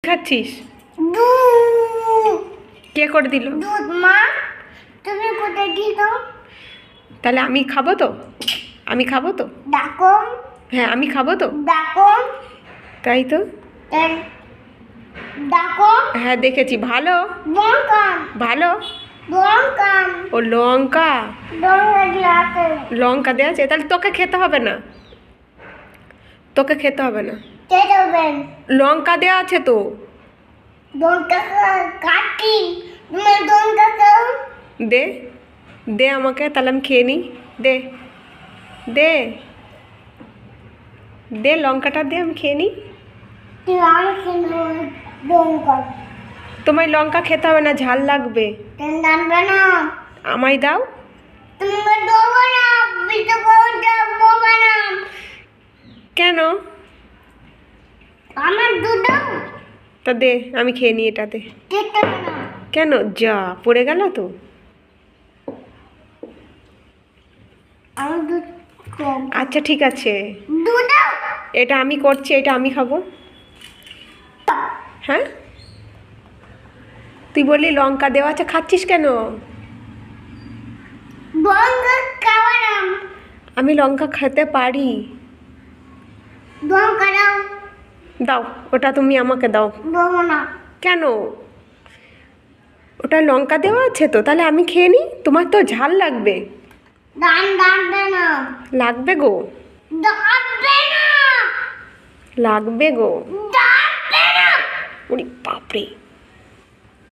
খাচ্ছিস? দুধ। কে করে দিল? দুধ মা, তুমি কোথায় দিছো? তাহলে আমি খাবো তো? আমি খাবো তো? ডাকো। হ্যাঁ, আমি খাবো তো? ডাকো। তাই তো। ডাকো। হ্যাঁ, দেখেছি। ভালো লঙ্কা। ভালো। লঙ্কা। ও লঙ্কা। লঙ্কা দিয়ে আছে। লঙ্কা দেওয়া আছে, তাহলে তোকে খেতে হবে না। তোকে খেতে হবে না। কে দেবেন? লঙ্কা দেওয়া আছে তো। লঙ্কা কাটি। তুমি লঙ্কা খাও। দে দে আমাকে, তাহলে আমি খেয়ে নিই। দে দে দে লঙ্কাটা দে, আমি খেয়ে নিই। তুই আমি কিনবো লঙ্কা। তোমায় লঙ্কা খেতে হবে না, ঝাল লাগবে। তুমি জানবে না। আমায় দাও। তুমি দেবো না, বিটু করে দেবো না। কেন? আমার দুধ দাও। তা দে, আমি খেয়ে নিই এটাতে। খেতে হবে না। কেন? যা পড়ে গেল তো। আমার দুধ কম। আচ্ছা ঠিক আছে, দুধ দাও। এটা আমি করছি, এটা আমি খাবো। হ্যাঁ, তুই বললি লঙ্কা দেওয়া আছে, খাচ্ছিস কেন? লঙ্কা খাওয়া না। আমি লঙ্কা খেতে পারি। লঙ্কা দাও। দাও, ওটা তুমি আমাকে দাও। দেবো না। কেন? ওটা লঙ্কা দেওয়া আছে তো, তাহলে আমি খেয়ে নিই। তোমার তো ঝাল লাগবে। দান দাঁড়বে না। লাগবে গো। দাঁড়বে না। লাগবে গো। দাঁড়বে না। ওরে বাপরে।